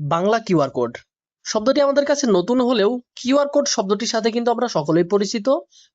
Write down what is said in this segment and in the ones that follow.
Bangla QR code শব্দটি আমাদের কাছে নতুন হলেও কিউআর কোড শব্দটির সাথে কিন্তু আমরা সকলেই পরিচিত।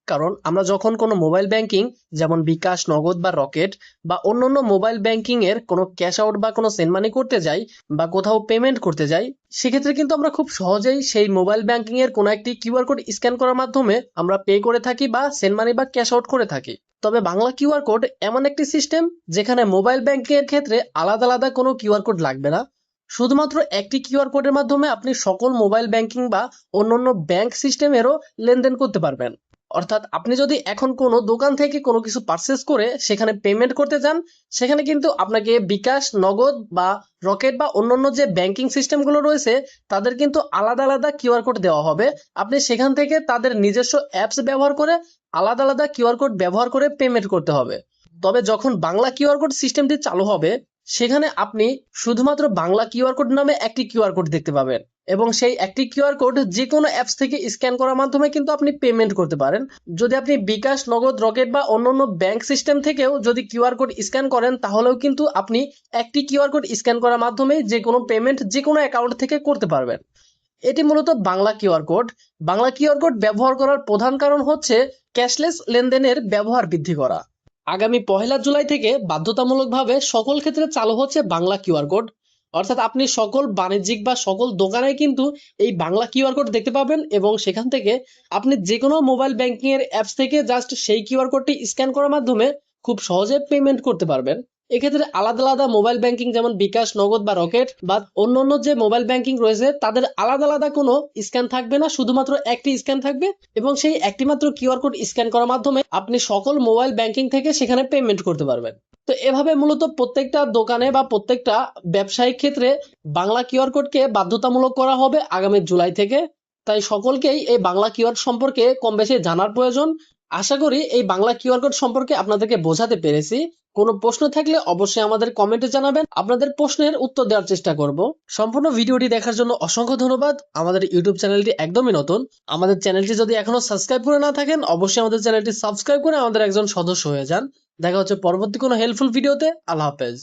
কারণ আমরা যখন কোনো মোবাইল ব্যাংকিং যেমন বিকাশ, নগদ বা রকেট বা অন্যান্য মোবাইল ব্যাংকিং এর কোনো ক্যাশ আউট বা কোনো সেন্ড মানি করতে যাই বা কোথাও পেমেন্ট করতে যাই, সেক্ষেত্রে কিন্তু আমরা খুব সহজেই সেই মোবাইল ব্যাংকিং এর কোনো একটি কিউআর কোড স্ক্যান করার মাধ্যমে আমরা পে করে থাকি বা সেন্ড মানি বা ক্যাশ আউট করে থাকি। তবে বাংলা কিউআর কোড এমন একটি সিস্টেম যেখানে মোবাইল ব্যাংকিং এর ক্ষেত্রে আলাদা আলাদা কোনো কিউআর কোড লাগবে না। শুধুমাত্র একটি কিউআর কোডের মাধ্যমে আপনি সকল মোবাইল ব্যাংকিং বা অন্যান্য ব্যাংক সিস্টেমেরও লেনদেন করতে পারবেন। অর্থাৎ আপনি যদি এখন কোনো দোকান থেকে কোনো কিছু পারচেস করে সেখানে পেমেন্ট করতে চান, সেখানে কিন্তু আপনাকে বিকাশ, নগদ বা রকেট বা অন্যান্য যে ব্যাংকিং সিস্টেমগুলো রয়েছে তাদের কিন্তু আলাদা আলাদা কিউআর কোড দেওয়া হবে। আপনি সেখান থেকে তাদের নিজস্ব অ্যাপস ব্যবহার করে আলাদা আলাদা কিউআর কোড ব্যবহার করে পেমেন্ট করতে হবে। তবে যখন বাংলা কিউআর কোড সিস্টেমটি চালু হবে, সেখানে আপনি শুধুমাত্র বাংলা কিউআর কোড নামে একটি কিউআর কোড দেখতে পাবেন এবং সেই একটি কিউআর কোড যে কোনো অ্যাপস থেকে স্ক্যান করার মাধ্যমে কিন্তু আপনি পেমেন্ট করতে পারেন। যদি আপনি বিকাশ, নগদ, রকেট বা অন্যান্য ব্যাংক সিস্টেম থেকেও যদি কিউআর কোড স্ক্যান করেন, তাহলেও কিন্তু আপনি একটি কিউআর কোড স্ক্যান করার মাধ্যমে যে কোনো পেমেন্ট যে কোনো অ্যাকাউন্ট থেকে করতে পারবেন। এটি মূলত Bangla QR code. Bangla QR code ব্যবহার করার প্রধান কারণ হচ্ছে ক্যাশলেস লেনদেনের ব্যবহার বৃদ্ধি করা। আগামী 1 জুলাই থেকে বাধ্যতামূলকভাবে সকল ক্ষেত্রে চালু হচ্ছে বাংলা কিউআর কোড। অর্থাৎ আপনি সকল বাণিজ্যিক বা সকল দোকানে কিন্তু এই বাংলা কিউআর কোড দেখতে পাবেন এবং সেখান থেকে আপনি যে কোনো মোবাইল ব্যাংকিং এর অ্যাপস থেকে জাস্ট সেই কিউআর কোডটি স্ক্যান করার মাধ্যমে খুব সহজে পেমেন্ট করতে পারবেন। এক্ষেত্রে আলাদা আলাদা মোবাইল ব্যাংকিং যেমন বিকাশ, নগদ বা রকেট বা অন্যান্য যে মোবাইল ব্যাংকিং রয়েছে তাদের আলাদা আলাদা কোনো স্ক্যান থাকবে না, শুধুমাত্র একটি স্ক্যান থাকবে এবং সেই একটি মাত্র কিউআর কোড স্ক্যান করার মাধ্যমে আপনি সকল মোবাইল ব্যাংকিং থেকে সেখানে পেমেন্ট করতে পারবেন। তো এভাবে মূলত প্রত্যেকটা দোকানে বা প্রত্যেকটা ব্যবসায়িক ক্ষেত্রে বাংলা কিউআর কোডকে বাধ্যতামূলক করা হবে আগামী জুলাই থেকে। তাই সকলকেই এই বাংলা কিউআর সম্পর্কে কম বেশি জানার প্রয়োজন। আশা করি এই বাংলা কিউআর কোড সম্পর্কে আপনাদেরকে বোঝাতে পেরেছি। কোনো প্রশ্ন থাকলে অবশ্যই আমাদের কমেন্টে জানাবেন, আপনাদের প্রশ্নের উত্তর দেওয়ার চেষ্টা করব। সম্পূর্ণ ভিডিওটি দেখার জন্য অসংখ্য ধন্যবাদ। আমাদের ইউটিউব চ্যানেলটি একদমই নতুন। আমাদের চ্যানেলটি যদি এখনো সাবস্ক্রাইব করে না থাকেন, অবশ্যই আমাদের চ্যানেলটি সাবস্ক্রাইব করে আমাদের একজন সদস্য হয়ে যান। দেখা হচ্ছে পরবর্তী কোনো হেল্পফুল ভিডিওতে। আল্লাহ হাফেজ।